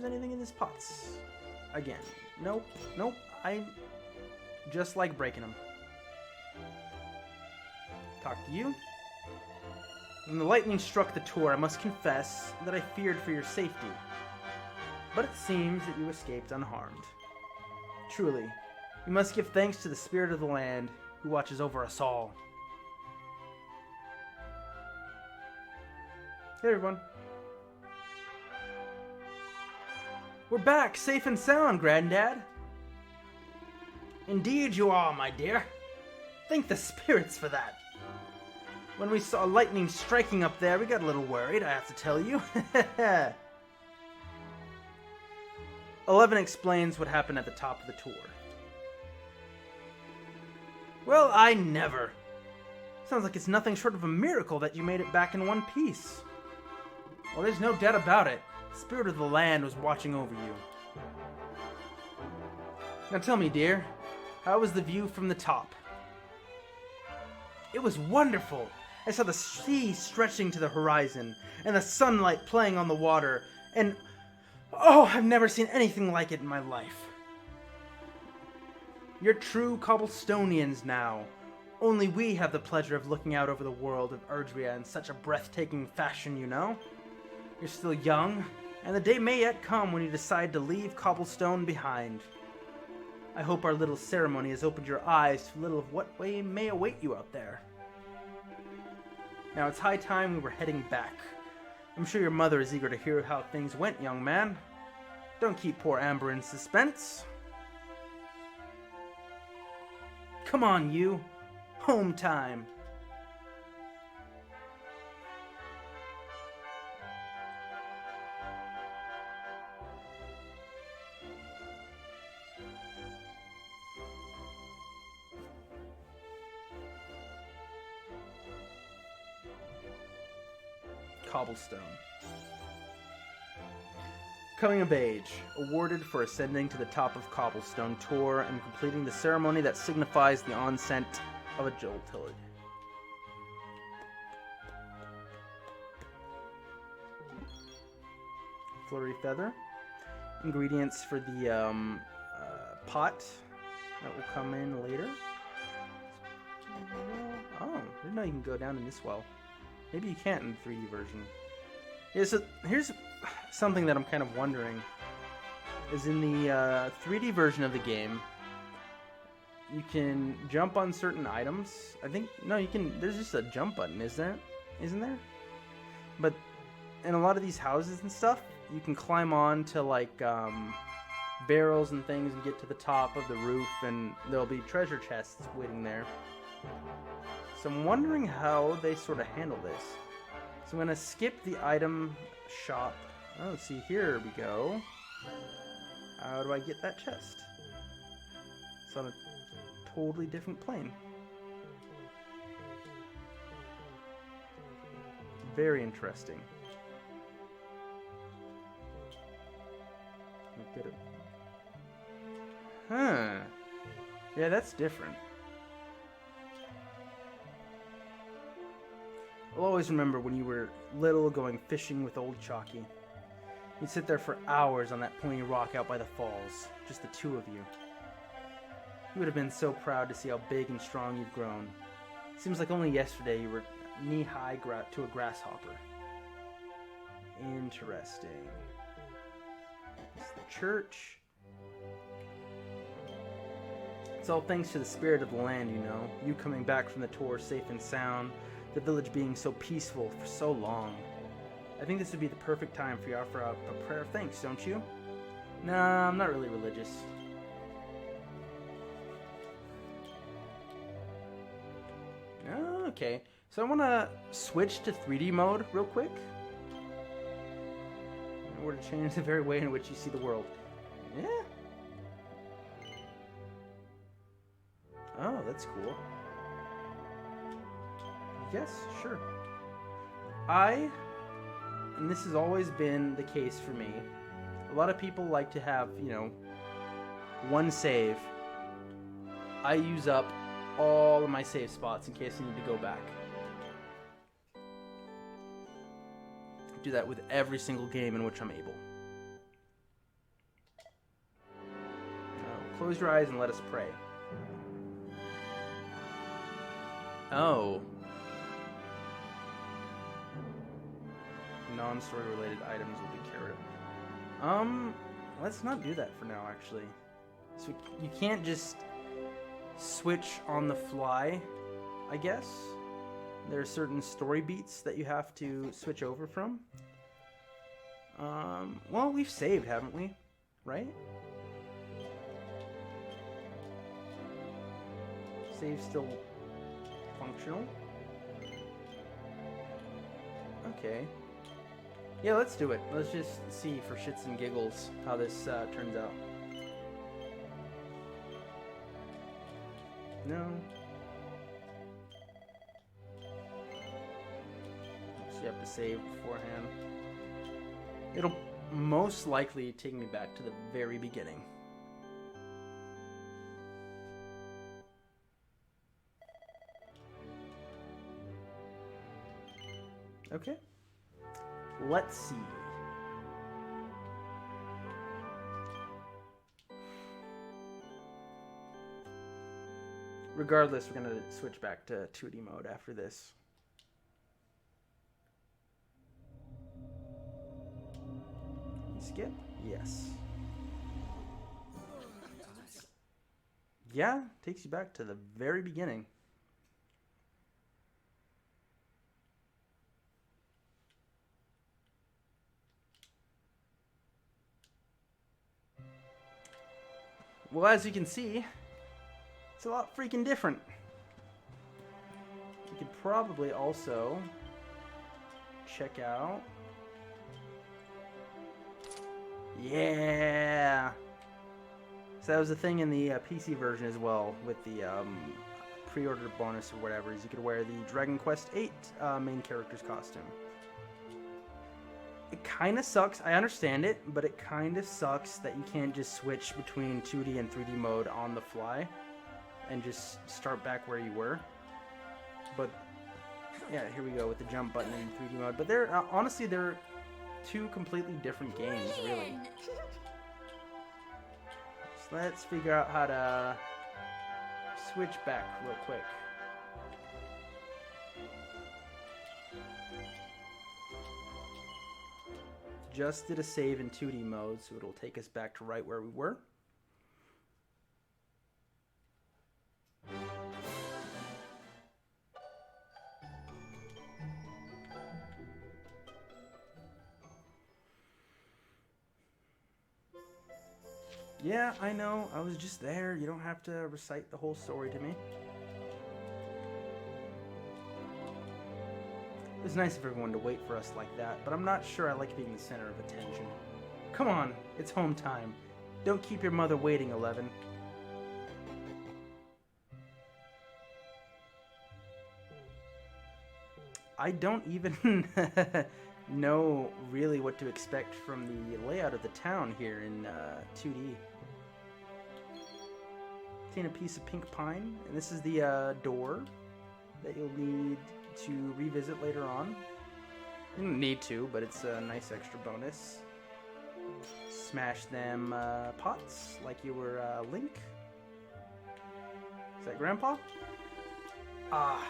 anything in these pots. Again. Nope. Nope. I just like breaking them. Talk to you. When the lightning struck the tour, I must confess that I feared for your safety. But it seems that you escaped unharmed. Truly, we must give thanks to the spirit of the land who watches over us all. Hey everyone. We're back, safe and sound, Granddad. Indeed you are, my dear. Thank the spirits for that. When we saw lightning striking up there, we got a little worried, I have to tell you. 11 explains what happened at the top of the tour. Well, I never. Sounds like it's nothing short of a miracle that you made it back in one piece. Well, there's no doubt about it. The spirit of the land was watching over you. Now tell me, dear, how was the view from the top? It was wonderful. I saw the sea stretching to the horizon, and the sunlight playing on the water, and oh, I've never seen anything like it in my life. You're true cobblestonians now. Only we have the pleasure of looking out over the world of Erdrea in such a breathtaking fashion, you know? You're still young, and the day may yet come when you decide to leave cobblestone behind. I hope our little ceremony has opened your eyes to a little of what way may await you out there. Now it's high time we were heading back. I'm sure your mother is eager to hear how things went, young man. Don't keep poor Amber in suspense. Come on, you. Home time. Cobblestone. Coming of age, awarded for ascending to the top of Cobblestone Tour and completing the ceremony that signifies the onset of adulthood. Flurry feather. Ingredients for the pot that will come in later. Oh, I didn't know you can go down in this well. Maybe you can't in the 3D version. Yeah, so here's something that I'm kind of wondering. Is in the 3D version of the game, you can jump on certain items. I think, no, you can, there's just a jump button, isn't there? But in a lot of these houses and stuff, you can climb on to like barrels and things and get to the top of the roof, and there'll be treasure chests waiting there. So I'm wondering how they sort of handle this. So I'm going to skip the item shop. Oh, let's see, here we go. How do I get that chest? It's on a totally different plane. Very interesting. Huh. Yeah, that's different. I'll always remember when you were little going fishing with old Chalky. You'd sit there for hours on that pointy rock out by the falls, just the two of you. You would have been so proud to see how big and strong you've grown. Seems like only yesterday you were knee-high to a grasshopper. Interesting. It's the church. It's all thanks to the spirit of the land, you know. You coming back from the tour safe and sound. The village being so peaceful for so long. I think this would be the perfect time for you to offer up a prayer of thanks, don't you? Nah, I'm not really religious. Okay, so I want to switch to 3D mode real quick. In order to change the very way in which you see the world. Yeah. Oh, that's cool. Yes, sure. And this has always been the case for me, a lot of people like to have, you know, one save. I use up all of my save spots in case I need to go back. I do that with every single game in which I'm able. Close your eyes and let us pray. Oh. Non-story related items will be carried. Let's not do that for now, actually. So you can't just switch on the fly, I guess. There are certain story beats that you have to switch over from. Well, we've saved, haven't we? Right? Save still functional. Okay. Yeah, let's do it. Let's just see for shits and giggles how this turns out. No. So you have to save beforehand. It'll most likely take me back to the very beginning. Okay. Let's see. Regardless, we're going to switch back to 2D mode after this. Skip? Yes. Yeah, takes you back to the very beginning. Well, as you can see, it's a lot freaking different. You could probably also check out... Yeah! So that was a thing in the PC version as well, with the pre-order bonus or whatever, is you could wear the Dragon Quest VIII main character's costume. It kind of sucks, I understand it, but it kind of sucks that you can't just switch between 2D and 3D mode on the fly and just start back where you were. But yeah, here we go with the jump button in 3D mode. But they're honestly, they're two completely different games, really. So let's figure out how to switch back real quick. Just did a save in 2D mode, so it'll take us back to right where we were. Yeah, I know. I was just there. You don't have to recite the whole story to me. It's nice of everyone to wait for us like that, but I'm not sure I like being the center of attention. Come on, it's home time. Don't keep your mother waiting, 11. I don't even know really what to expect from the layout of the town here in 2D. Obtain a piece of pink pine, and this is the door that you'll need to revisit later on. You don't need to, but it's a nice extra bonus. Smash them pots like you were Link. Is that Grandpa? Ah,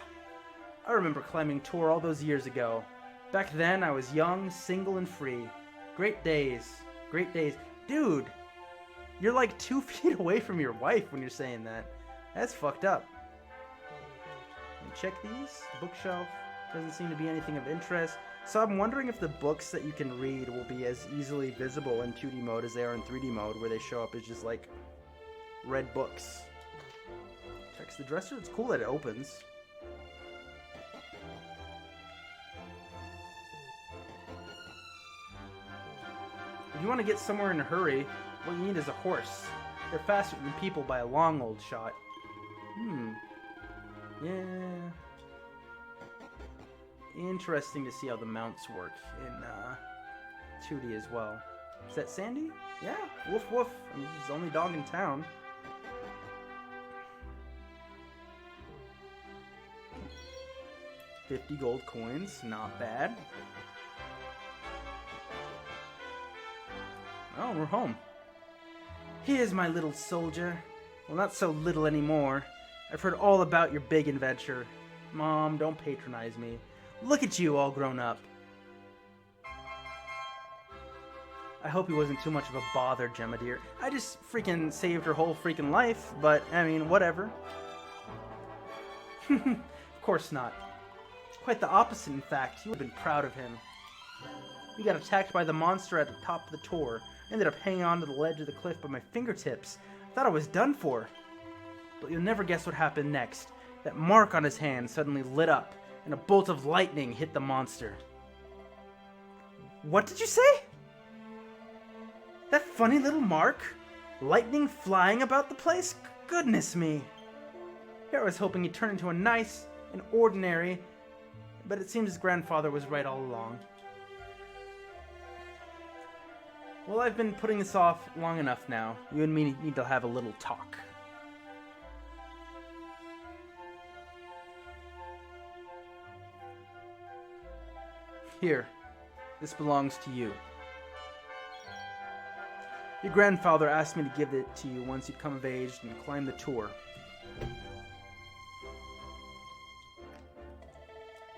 I remember climbing Tor all those years ago. Back then, I was young, single, and free. Great days. Great days. Dude, you're like 2 feet away from your wife when you're saying that. That's fucked up. Check these. Bookshelf. Doesn't seem to be anything of interest. So I'm wondering if the books that you can read will be as easily visible in 2D mode as they are in 3D mode, where they show up as just like red books. Checks the dresser. It's cool that it opens. If you want to get somewhere in a hurry, what you need is a horse. They're faster than people by a long old shot. Yeah. Interesting to see how the mounts work in 2D as well. Is that Sandy? Yeah. Woof woof. I mean, he's the only dog in town. $50 gold coins. Not bad. Oh, we're home. Here's my little soldier. Well, not so little anymore. I've heard all about your big adventure. Mom, don't patronize me. Look at you all grown up. I hope he wasn't too much of a bother, Gemma dear. I just freaking saved her whole freaking life, but, I mean, whatever. Of course not. Quite the opposite, in fact. You would have been proud of him. We got attacked by the monster at the top of the tour. Ended up hanging onto the ledge of the cliff by my fingertips. I thought I was done for. But you'll never guess what happened next. That mark on his hand suddenly lit up, and a bolt of lightning hit the monster. What did you say? That funny little mark? Lightning flying about the place? Goodness me. Here I was hoping he'd turn into a nice and ordinary, but it seems his grandfather was right all along. Well, I've been putting this off long enough now. You and me need to have a little talk. Here, this belongs to you. Your grandfather asked me to give it to you once you'd come of age and climb the tour.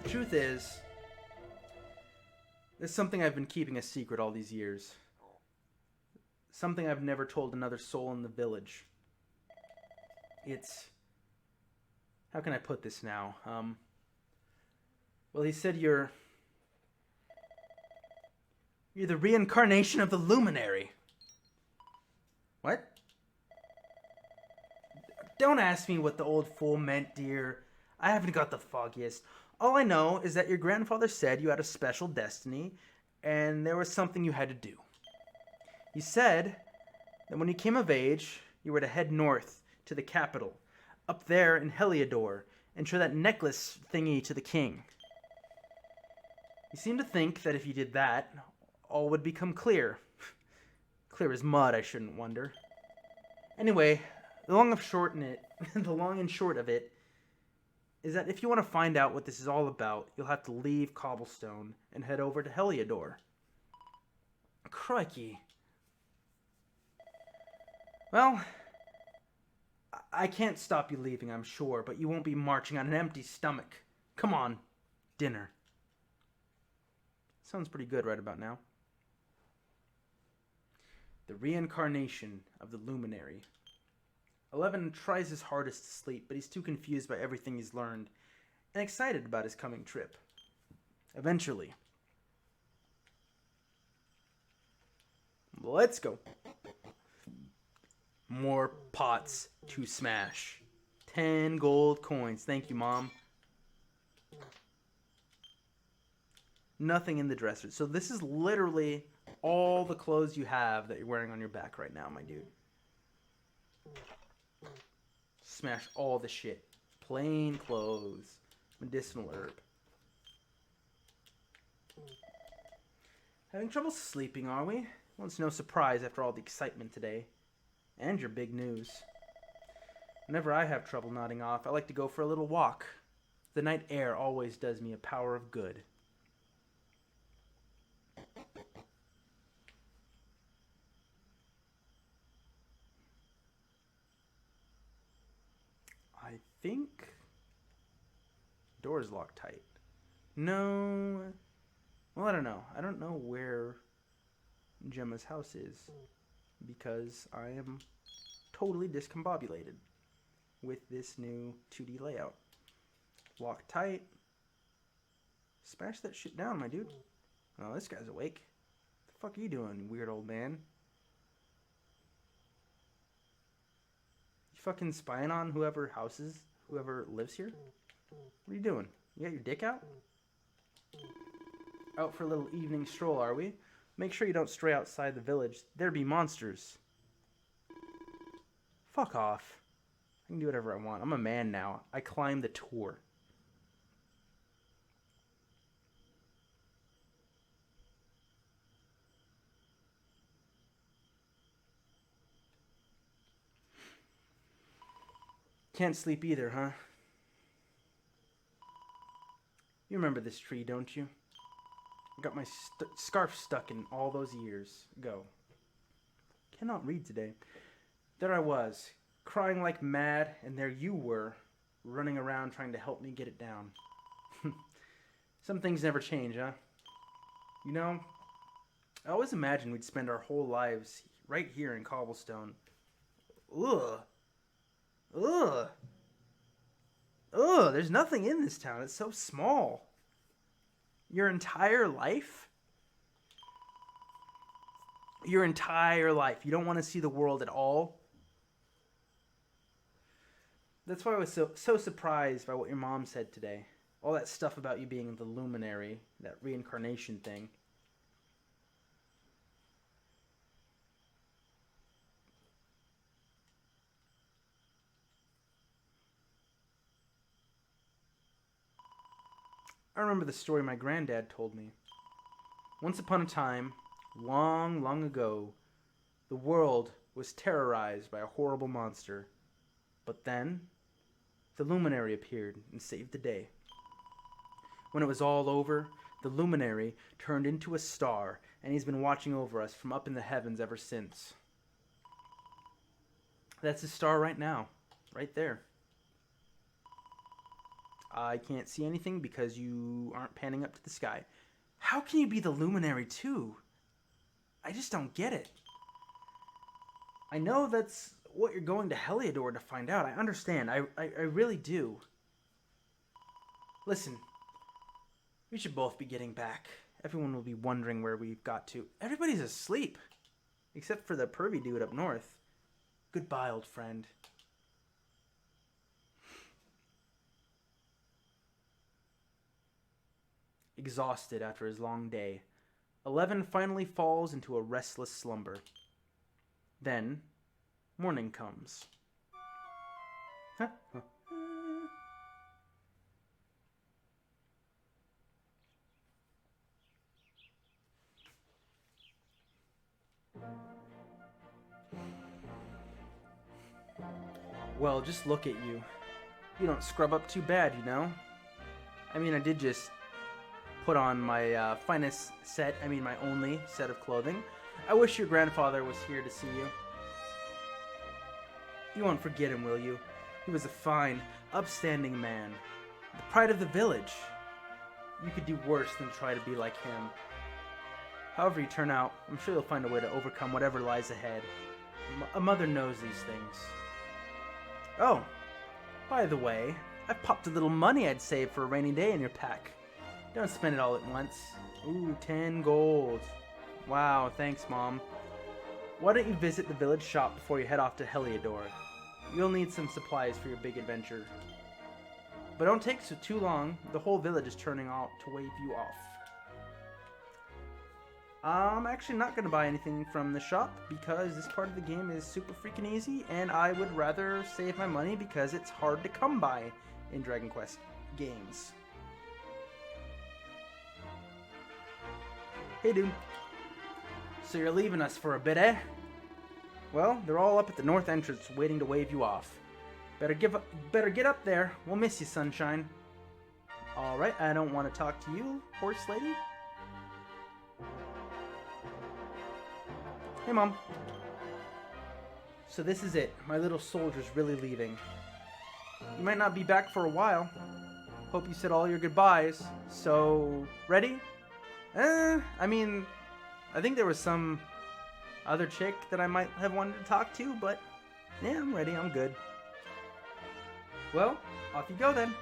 The truth is, there's something I've been keeping a secret all these years. Something I've never told another soul in the village. It's... How can I put this now? Well, he said you're the reincarnation of the Luminary. What? Don't ask me what the old fool meant, dear. I haven't got the foggiest. All I know is that your grandfather said you had a special destiny, and there was something you had to do. He said that when you came of age, you were to head north to the capital, up there in Heliodor, and show that necklace thingy to the king. He seemed to think that if you did that, all would become clear. Clear as mud, I shouldn't wonder. Anyway, the long and short of it is that if you want to find out what this is all about, you'll have to leave Cobblestone and head over to Heliodor. Crikey. Well, I can't stop you leaving, I'm sure, but you won't be marching on an empty stomach. Come on, dinner. Sounds pretty good right about now. The reincarnation of the Luminary. 11 tries his hardest to sleep, but he's too confused by everything he's learned and excited about his coming trip. Eventually. Let's go. More pots to smash. 10 gold coins. Thank you, Mom. Nothing in the dresser. So this is literally all the clothes you have that you're wearing on your back right now, my dude. Smash all the shit. Plain clothes. Medicinal herb. Having trouble sleeping, are we? Well, it's no surprise after all the excitement today. And your big news. Whenever I have trouble nodding off, I like to go for a little walk. The night air always does me a power of good. I think door's locked tight. No. Well, I don't know. I don't know where Gemma's house is because I am totally discombobulated with this new 2D layout. Locked tight. Smash that shit down, my dude. Oh, this guy's awake. What the fuck are you doing, weird old man? You fucking spying on whoever lives here? What are you doing? You got your dick out? Out for a little evening stroll, are we? Make sure you don't stray outside the village. There be monsters. Fuck off. I can do whatever I want. I'm a man now. I climb the tour. Can't sleep either, huh? You remember this tree, don't you? I got my scarf stuck in all those years ago. Cannot read today. There I was, crying like mad, and there you were, running around trying to help me get it down. Some things never change, huh? You know, I always imagined we'd spend our whole lives right here in Cobblestone. Ugh. Ugh. Ugh, there's nothing in this town. It's so small. Your entire life? Your entire life. You don't want to see the world at all? That's why I was so surprised by what your mom said today. All that stuff about you being the luminary, that reincarnation thing. I remember the story my granddad told me. Once upon a time, long, long ago, the world was terrorized by a horrible monster. But then, the luminary appeared and saved the day. When it was all over, the luminary turned into a star, and he's been watching over us from up in the heavens ever since. That's his star right now, right there. I can't see anything because you aren't panning up to the sky. How can you be the luminary too? I just don't get it. I know that's what you're going to Heliodor to find out. I understand. I really do. Listen, we should both be getting back. Everyone will be wondering where we've got to. Everybody's asleep. Except for the pervy dude up north. Goodbye, old friend. Exhausted after his long day, 11 finally falls into a restless slumber. Then, morning comes. Well, just look at you. You don't scrub up too bad, you know? I mean, I did just put on my finest set, my only set of clothing. I wish your grandfather was here to see you. You won't forget him, will you? He was a fine, upstanding man. The pride of the village. You could do worse than try to be like him. However you turn out, I'm sure you'll find a way to overcome whatever lies ahead. A mother knows these things. Oh, by the way, I've popped a little money I'd save for a rainy day in your pack. Don't spend it all at once. Ooh, 10 gold. Wow, thanks, Mom. Why don't you visit the village shop before you head off to Heliodor? You'll need some supplies for your big adventure. But don't take too long. The whole village is turning out to wave you off. I'm actually not going to buy anything from the shop because this part of the game is super freaking easy, and I would rather save my money because it's hard to come by in Dragon Quest games. Hey, dude. So you're leaving us for a bit, eh? Well, they're all up at the north entrance waiting to wave you off. Better get up there. We'll miss you, sunshine. Alright, I don't want to talk to you, horse lady. Hey, Mom. So this is it. My little soldier's really leaving. You might not be back for a while. Hope you said all your goodbyes. So, ready? I think there was some other chick that I might have wanted to talk to, but yeah, I'm ready. I'm good. Well, off you go then.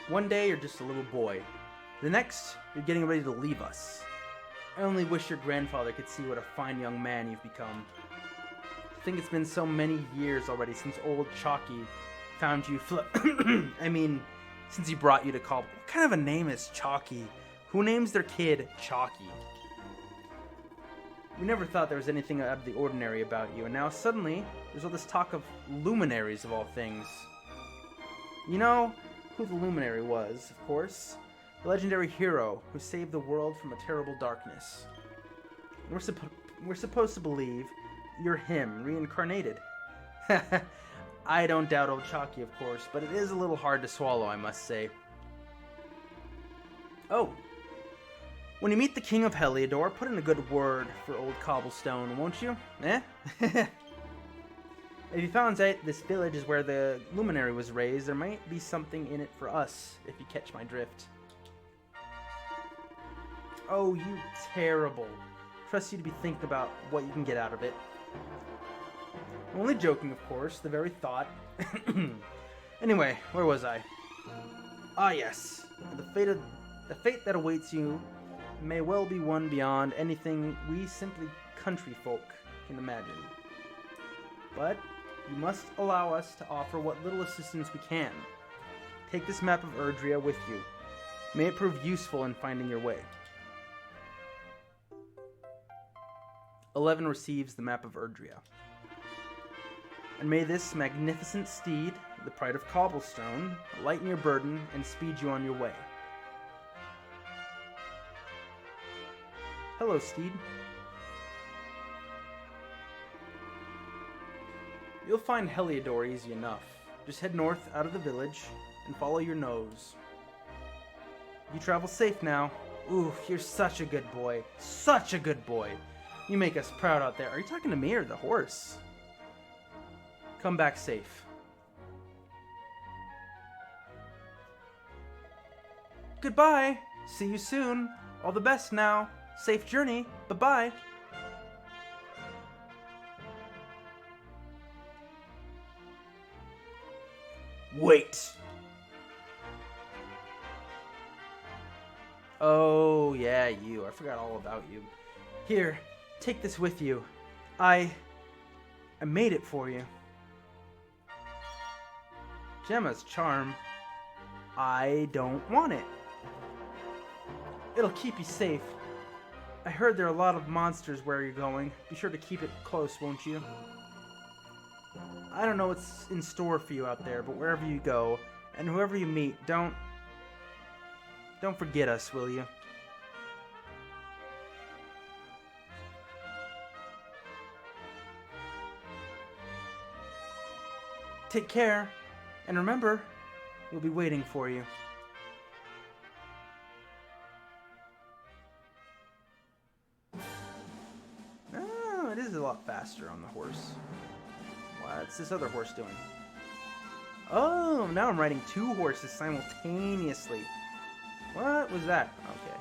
One day you're just a little boy. The next, you're getting ready to leave us. I only wish your grandfather could see what a fine young man you've become. I think it's been so many years already since old Chalky found you since he brought you to Cobble. What kind of a name is Chalky? Who names their kid Chalky? We never thought there was anything out of the ordinary about you, and now suddenly, there's all this talk of luminaries of all things. You know who the luminary was, of course. The legendary hero who saved the world from a terrible darkness. We're supposed to believe you're him, reincarnated. I don't doubt old Chalky, of course, but it is a little hard to swallow, I must say. Oh, When you meet the King of Heliodor, put in a good word for old Cobblestone, won't you? Eh? If you found out this village is where the luminary was raised, there might be something in it for us, if you catch my drift. Oh, you terrible. Trust you to be thinking about what you can get out of it. Only joking, of course, the very thought. Anyway, where was I? Ah, yes. The fate that awaits you may well be one beyond anything we simply country folk can imagine. But you must allow us to offer what little assistance we can. Take this map of Erdrea with you. May it prove useful in finding your way. 11 receives the map of Erdrea. And may this magnificent steed, the pride of Cobblestone, lighten your burden and speed you on your way. Hello, steed. You'll find Heliodor easy enough. Just head north out of the village and follow your nose. You travel safe now. Ooh, you're such a good boy. Such a good boy. You make us proud out there. Are you talking to me or the horse? Come back safe. Goodbye. See you soon. All the best now. Safe journey. Bye-bye. Wait. Oh, yeah, you. I forgot all about you. Here, take this with you. I made it for you. Gemma's charm. I don't want it. It'll keep you safe. I heard there are a lot of monsters where you're going. Be sure to keep it close, won't you? I don't know what's in store for you out there, but wherever you go, and whoever you meet, don't forget us, will you? Take care, and remember, we'll be waiting for you. Oh, it is a lot faster on the horse. What's this other horse doing? Oh, now I'm riding two horses simultaneously. What was that? Okay.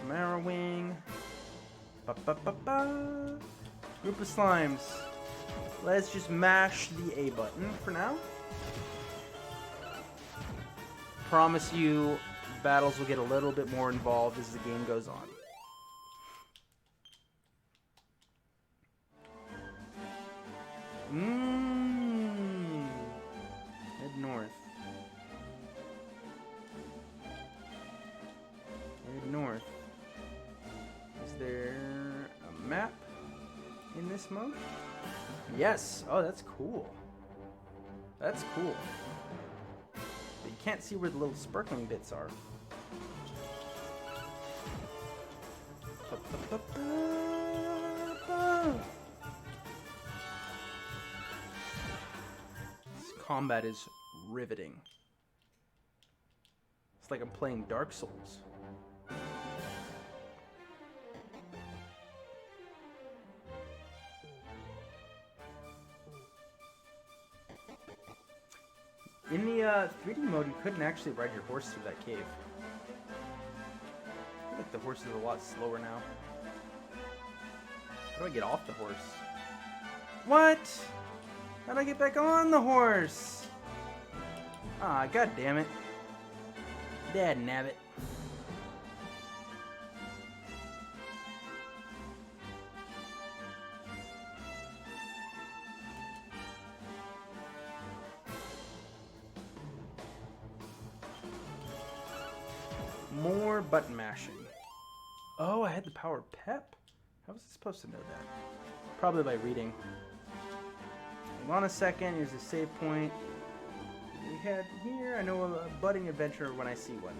Marrowing. Ba-ba-ba-ba. Group of slimes. Let's just mash the A button for now. Promise you, battles will get a little bit more involved as the game goes on. Head north. Head north. Is there a map in this mode? Yes. Oh, that's cool. That's cool. But you can't see where the little sparkling bits are. This combat is riveting. It's like I'm playing Dark Souls. In the 3D mode, you couldn't actually ride your horse through that cave. I feel like the horse is a lot slower now. How do I get off the horse? What? How do I get back on the horse? Ah, god damn it. Dad nabbit. More button mashing. Oh, I had the power of Pep? How was I supposed to know that? Probably by reading. Hold on a second, here's a save point. We had here, I know a budding adventure when I see one.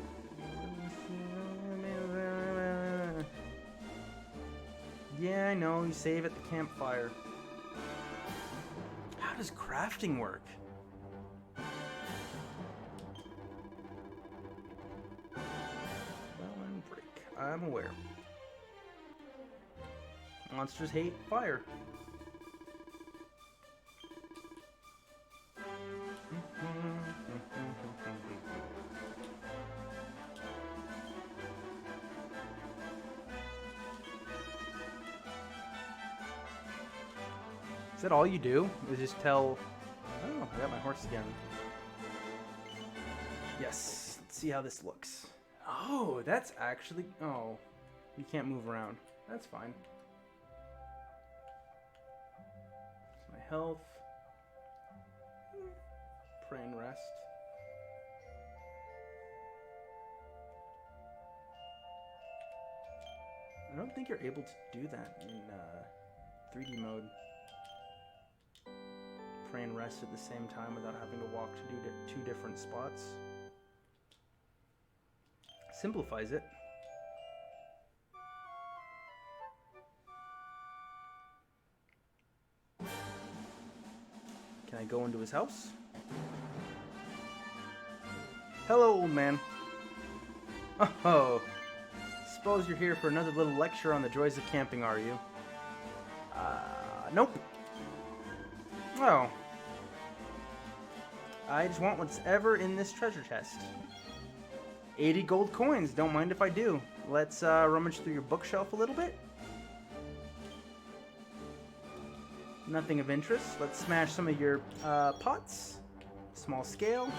Yeah, I know, you save at the campfire. How does crafting work? Break. I'm aware. Monsters hate fire. Is that all you do? Is just tell... Oh, I got my horse again. Yes. Let's see how this looks. Oh, that's actually... Oh, you can't move around. That's fine. That's my health. Pray and rest. I don't think you're able to do that in 3D mode. Pray and rest at the same time without having to walk to two different spots. Simplifies it. Can I go into his house? Hello, old man. Oh, suppose you're here for another little lecture on the joys of camping, are you? Nope. Oh. I just want what's ever in this treasure chest. 80 gold coins, don't mind if I do. Let's rummage through your bookshelf a little bit. Nothing of interest. Let's smash some of your pots. Small scale.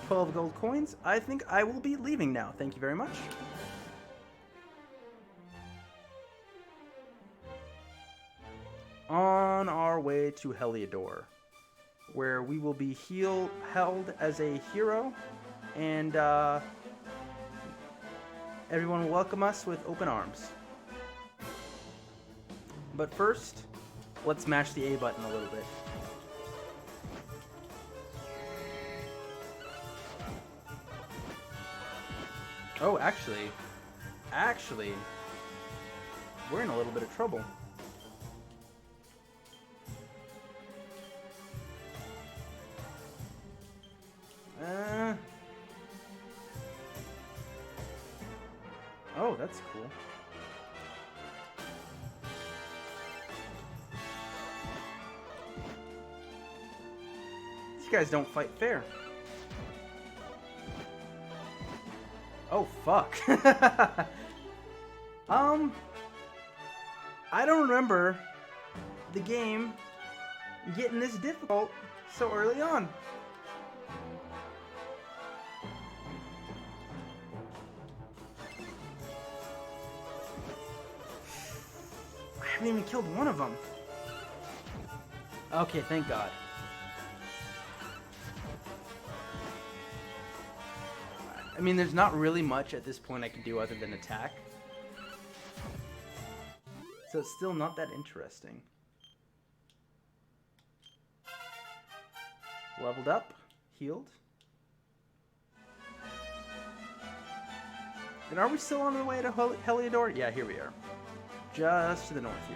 12 gold coins. I think I will be leaving now. Thank you very much. On our way to Heliodor, where we will be held as a hero, and everyone will welcome us with open arms. But first, let's mash the A button a little bit. Oh, actually, we're in a little bit of trouble. Oh, that's cool. These guys don't fight fair. Oh, fuck. I don't remember the game getting this difficult so early on. I haven't even killed one of them. Okay, thank God. I mean, there's not really much at this point I can do other than attack. So it's still not that interesting. Leveled up, healed. And are we still on the way to Heliodor? Yeah, here we are. Just to the north here.